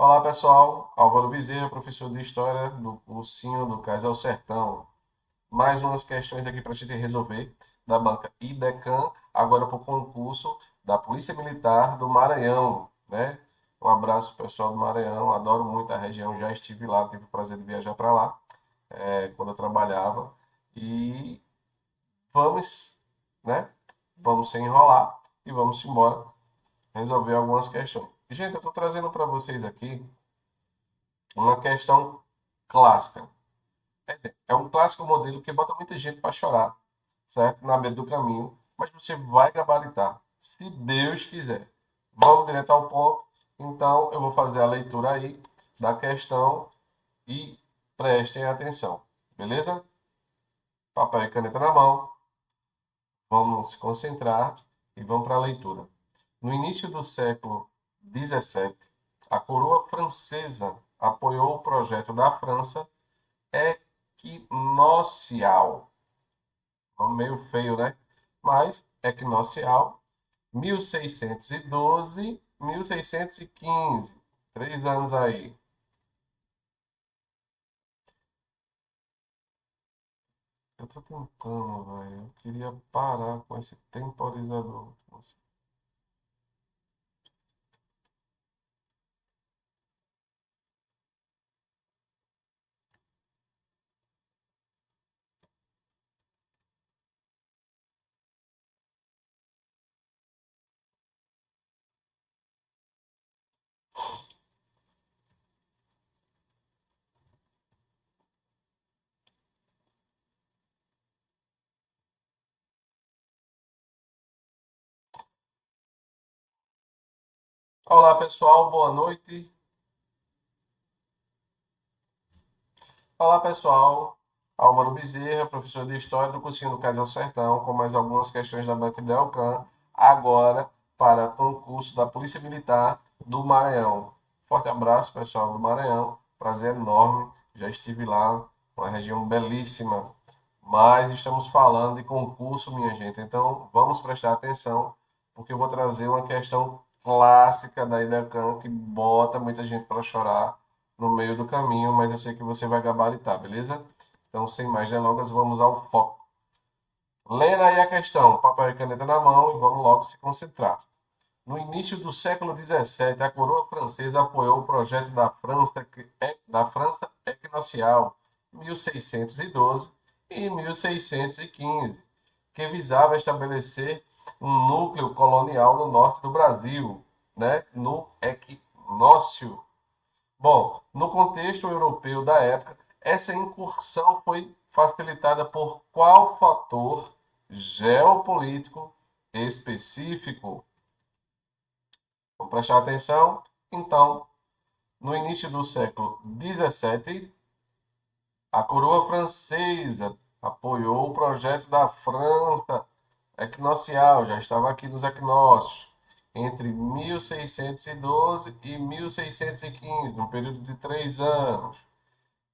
Olá pessoal, Álvaro Bezerra, professor de História do cursinho do Cais ao Sertão. Mais umas questões aqui para a gente resolver da banca IDECAM, agora para o concurso da Polícia Militar do Maranhão, né? Um abraço pessoal do Maranhão, adoro muito a região, já estive lá, tive o prazer de viajar para lá, quando eu trabalhava. E vamos, né? Vamos sem enrolar e vamos embora resolver algumas questões. Gente, eu estou trazendo para vocês aqui uma questão clássica. Quer dizer, é um clássico modelo que bota muita gente para chorar, certo? Na beira do caminho, mas você vai gabaritar, se Deus quiser. Vamos direto ao ponto. Então, eu vou fazer a leitura aí da questão e prestem atenção, beleza? Papel e caneta na mão, vamos se concentrar e vamos para a leitura. No início do século XVII, a coroa francesa apoiou o projeto da França equinocial. Nome meio feio, né? Mas equinocial, 1612, 1615. 3 anos aí. Eu tô tentando, velho. Eu queria parar com esse temporizador. Olá, pessoal. Boa noite. Olá, pessoal. Álvaro Bezerra, professor de História do cursinho do Casal Sertão, com mais algumas questões da Banca Delcan, agora para concurso da Polícia Militar do Maranhão. Forte abraço, pessoal do Maranhão. Prazer enorme. Já estive lá, uma região belíssima. Mas estamos falando de concurso, minha gente. Então, vamos prestar atenção, porque eu vou trazer uma questão clássica da IDECAM que bota muita gente para chorar no meio do caminho, mas eu sei que você vai gabaritar, beleza? Então, sem mais delongas, vamos ao foco. Lendo aí a questão, papel e caneta na mão e vamos logo se concentrar. No início do século XVII, a coroa francesa apoiou o projeto da França Equinocial 1612 e 1615, que visava estabelecer um núcleo colonial no norte do Brasil, né, no equinócio. Bom, no contexto europeu da época, essa incursão foi facilitada por qual fator geopolítico específico? Vamos prestar atenção? Então, no início do século XVII, a coroa francesa apoiou o projeto da França equinocial, já estava aqui nos equinócios, entre 1612 e 1615, num período de 3 anos.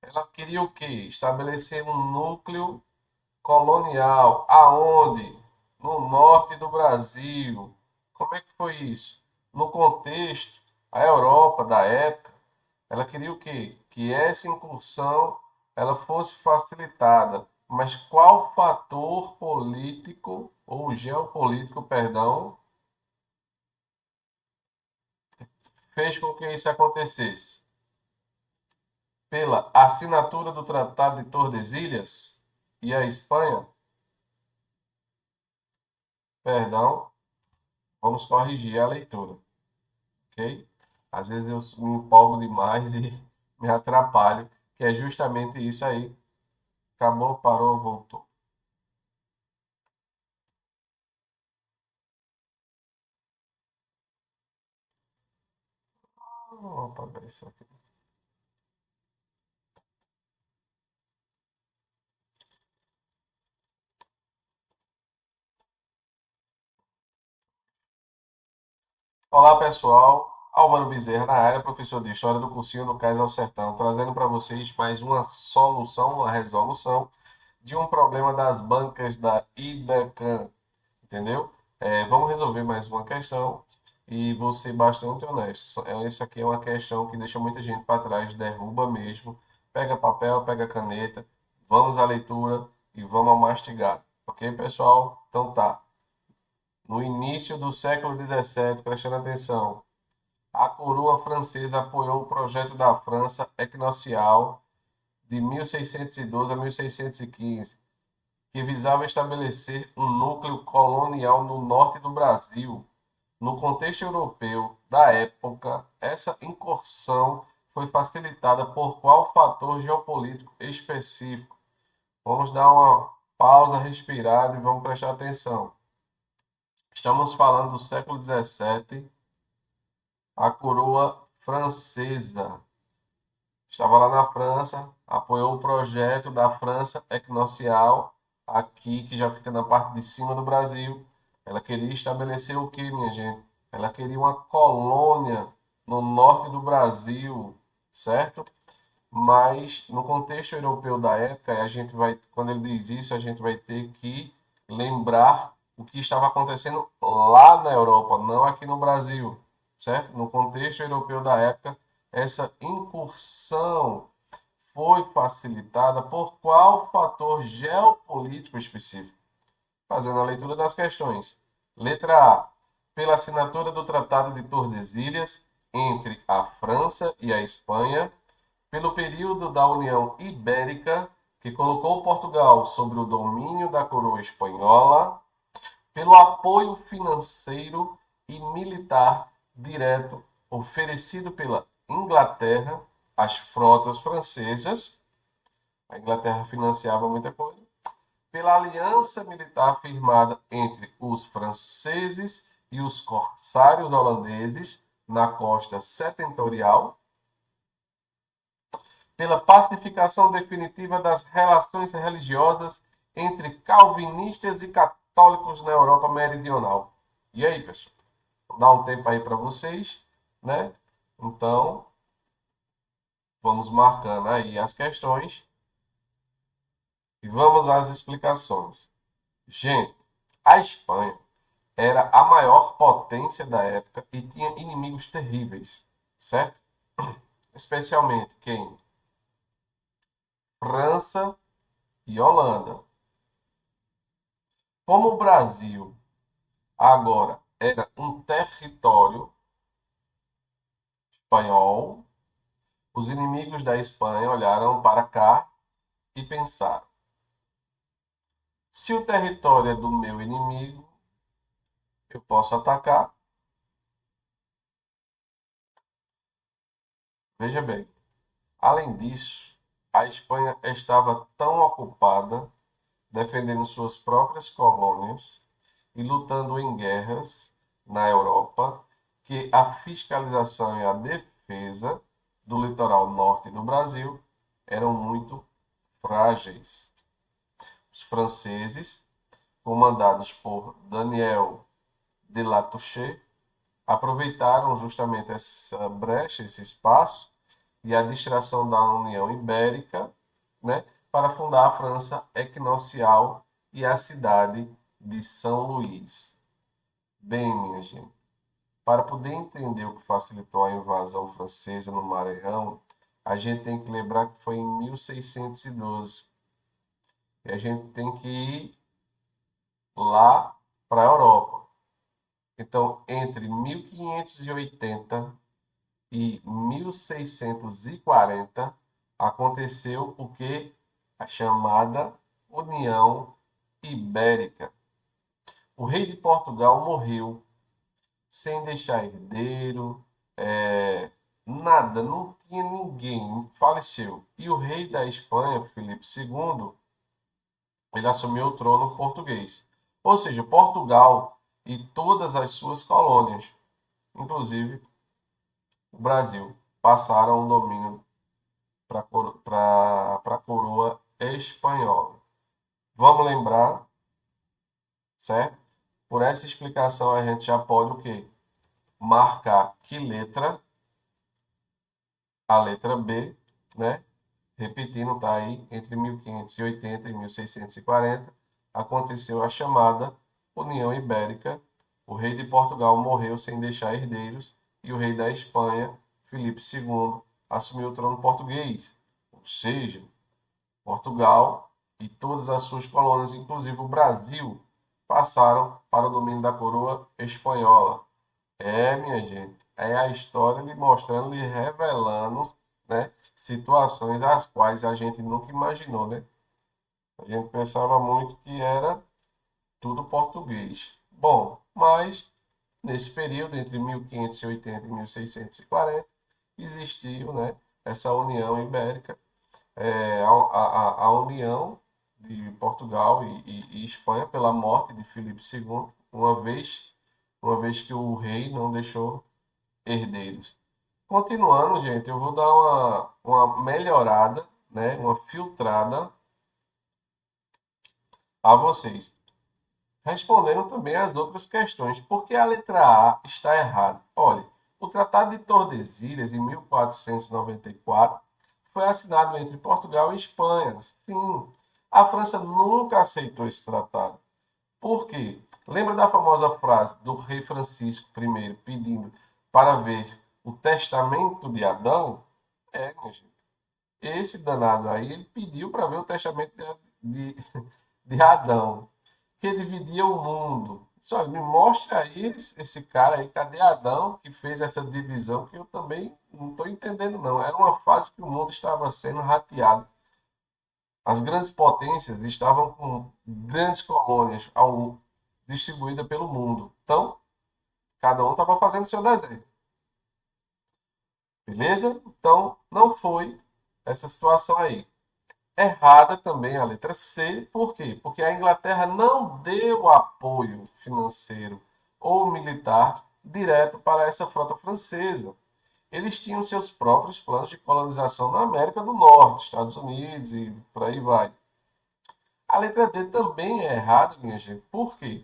Ela queria o quê? Estabelecer um núcleo colonial. Aonde? No norte do Brasil. Como é que foi isso? No contexto, a Europa da época, ela queria o quê? Que essa incursão ela fosse facilitada. Mas qual fator político ou geopolítico, perdão, fez com que isso acontecesse? Pela assinatura do Tratado de Tordesilhas e a Espanha? Perdão, vamos corrigir a leitura, ok? Às vezes eu me empolgo demais e me atrapalho, que é justamente isso aí. Acabou, parou, voltou. Vamos apagar isso aqui. Olá, pessoal. Álvaro Bezerra na área, professor de História do cursinho do Cais ao Sertão, trazendo para vocês mais uma solução, uma resolução de um problema das bancas da IDECAN, entendeu? Vamos resolver mais uma questão. e vou ser bastante honesto. Isso aqui é uma questão que deixa muita gente para trás, derruba mesmo. Pega papel, pega caneta, vamos à leitura e vamos ao mastigado. Ok, pessoal? Então tá. No início do século XVII, prestando atenção, a coroa francesa apoiou o projeto da França equinocial de 1612 a 1615, que visava estabelecer um núcleo colonial no norte do Brasil. No contexto europeu da época, essa incursão foi facilitada por qual fator geopolítico específico? Vamos dar uma pausa, respirar e vamos prestar atenção. Estamos falando do século XVII, a coroa francesa estava lá na França, apoiou o projeto da França equinocial, aqui que já fica na parte de cima do Brasil. Ela queria estabelecer o que, minha gente? Ela queria uma colônia no norte do Brasil, certo? Mas no contexto europeu da época, a gente vai, quando ele diz isso, a gente vai ter que lembrar o que estava acontecendo lá na Europa, não aqui no Brasil, certo? No contexto europeu da época, essa incursão foi facilitada por qual fator geopolítico específico? Fazendo a leitura das questões. Letra A. Pela assinatura do Tratado de Tordesilhas entre a França e a Espanha, pelo período da União Ibérica, que colocou Portugal sobre o domínio da coroa espanhola, pelo apoio financeiro e militar direto oferecido pela Inglaterra às frotas francesas. A Inglaterra financiava muita coisa. Pela aliança militar firmada entre os franceses e os corsários holandeses na costa setentrional, pela pacificação definitiva das relações religiosas entre calvinistas e católicos na Europa Meridional. E aí, pessoal? Vou dar um tempo aí para vocês, né? Então, vamos marcando aí as questões e vamos às explicações. Gente, a Espanha era a maior potência da época e tinha inimigos terríveis, certo? Especialmente quem? França e Holanda. Como o Brasil agora era um território espanhol, os inimigos da Espanha olharam para cá e pensaram: se o território é do meu inimigo, eu posso atacar. Veja bem, além disso, a Espanha estava tão ocupada defendendo suas próprias colônias e lutando em guerras na Europa, que a fiscalização e a defesa do litoral norte do Brasil eram muito frágeis. Os franceses, comandados por Daniel de Latouche, aproveitaram justamente essa brecha, esse espaço e a distração da União Ibérica, né, para fundar a França equinocial e a cidade de São Luís. Bem, minha gente, para poder entender o que facilitou a invasão francesa no Maranhão, a gente tem que lembrar que foi em 1612. E a gente tem que ir lá para a Europa. Então, entre 1580 e 1640 aconteceu o que? A chamada União Ibérica. O rei de Portugal morreu sem deixar herdeiro, nada, não tinha ninguém, faleceu. E o rei da Espanha, Filipe II, ele assumiu o trono português. Ou seja, Portugal e todas as suas colônias, inclusive o Brasil, passaram o domínio para a coroa espanhola. Vamos lembrar, certo? Por essa explicação a gente já pode o quê? Marcar que letra, a letra B, né? Repetindo, tá aí, entre 1580 e 1640, aconteceu a chamada União Ibérica, O rei de Portugal morreu sem deixar herdeiros e o rei da Espanha, Filipe II, assumiu o trono português. Ou seja, Portugal e todas as suas colônias, inclusive o Brasil, passaram para o domínio da coroa espanhola. Minha gente, é a história lhe mostrando, lhe revelando, né, situações as quais a gente nunca imaginou, né? A gente pensava muito que era tudo português. Bom, mas nesse período entre 1580 e 1640 existiu, né, essa União Ibérica, a união de Portugal e Espanha pela morte de Filipe II, uma vez que o rei não deixou herdeiros. Continuando, gente, eu vou dar uma melhorada, né, uma filtrada a vocês. Respondendo também as outras questões. Por que a letra A está errada? Olha, o Tratado de Tordesilhas, em 1494, foi assinado entre Portugal e Espanha. Sim, a França nunca aceitou esse tratado. Por quê? Lembra da famosa frase do rei Francisco I pedindo para ver o testamento de Adão? Minha gente. Esse danado aí, ele pediu para ver o testamento de Adão, que dividia o mundo. Só me mostra aí esse cara aí, cadê Adão, que fez essa divisão, que eu também não estou entendendo, não. Era uma fase que o mundo estava sendo rateado. As grandes potências estavam com grandes colônias distribuídas pelo mundo. Então, cada um estava fazendo seu desenho. Beleza? Então, não foi essa situação aí. Errada também a letra C, por quê? Porque a Inglaterra não deu apoio financeiro ou militar direto para essa frota francesa. Eles tinham seus próprios planos de colonização na América do Norte, Estados Unidos e por aí vai. A letra D também é errada, minha gente, por quê?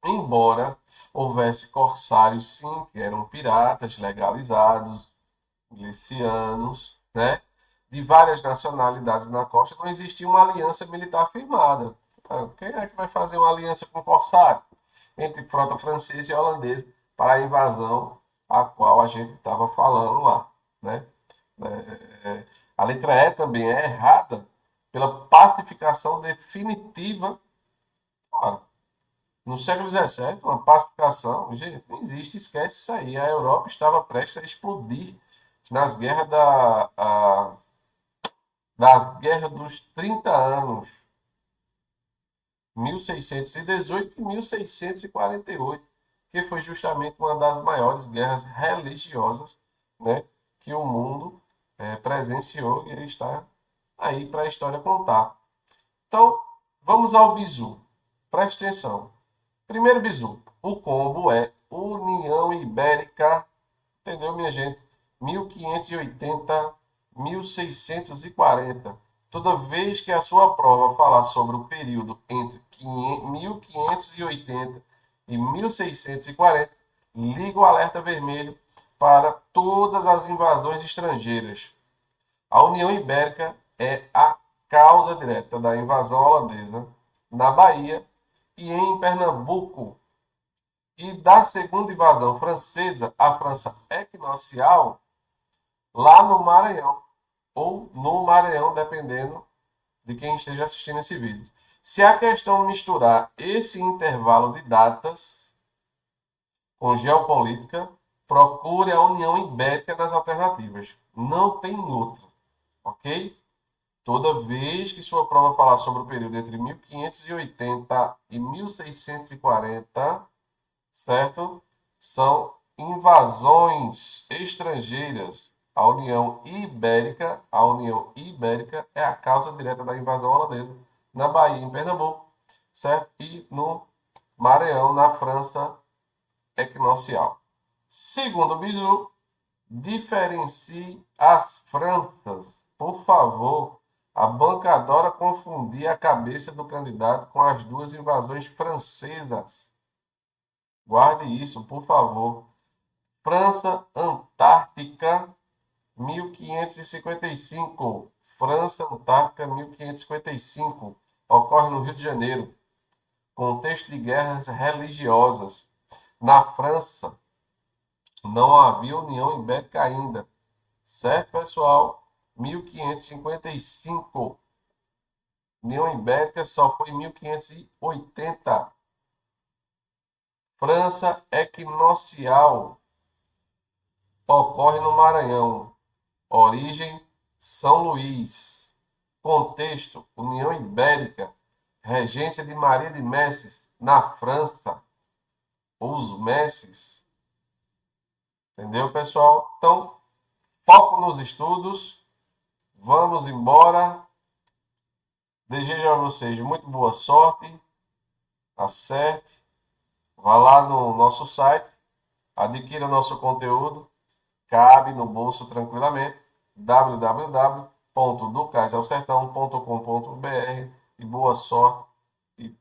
Embora houvesse corsários, sim, que eram piratas legalizados, milicianos, né? De várias nacionalidades na costa, não existia uma aliança militar firmada. Quem é que vai fazer uma aliança com o corsário? Entre frota francesa e holandesa para a invasão a qual a gente estava falando lá, né? A letra E também é errada pela pacificação definitiva. Ora, no século XVII, uma pacificação, gente, não existe, esquece isso aí. A Europa estava prestes a explodir nas guerras das guerras dos 30 anos, 1618 e 1648, que foi justamente uma das maiores guerras religiosas, né, que o mundo presenciou e está aí para a história contar. Então, vamos ao bizu. Preste atenção. Primeiro bizu. O combo é União Ibérica, entendeu, minha gente? 1580, 1640. Toda vez que a sua prova falar sobre o período entre 1580 e 1640, liga o alerta vermelho para todas as invasões estrangeiras. A União Ibérica é a causa direta da invasão holandesa na Bahia e em Pernambuco, e da segunda invasão francesa, a França equinocial, lá no Maranhão, ou no Maranhão, dependendo de quem esteja assistindo esse vídeo. Se a questão misturar esse intervalo de datas com geopolítica, procure a União Ibérica nas alternativas. Não tem outra, ok? Toda vez que sua prova falar sobre o período entre 1580 e 1640, certo? São invasões estrangeiras. A União Ibérica é a causa direta da invasão holandesa na Bahia, em Pernambuco, certo? E no Maranhão, na França equinocial. Segundo Bizu, diferencie as Franças. Por favor, a banca adora confundir a cabeça do candidato com as duas invasões francesas. Guarde isso, por favor. França Antártica, 1555. França Antártica, 1555. Ocorre no Rio de Janeiro. Contexto de guerras religiosas. Na França, não havia União Ibérica ainda. Certo, pessoal? 1555. União Ibérica só foi em 1580. França equinocial ocorre no Maranhão. Origem: São Luís. Contexto: União Ibérica. Regência de Maria de Médicis na França. Os Médicis. Entendeu, pessoal? Então, foco nos estudos. Vamos embora. Desejo a vocês muito boa sorte. Acerte. Vá lá no nosso site. Adquira nosso conteúdo. Cabe no bolso tranquilamente. www.docasalsertão.com.br. E boa sorte. E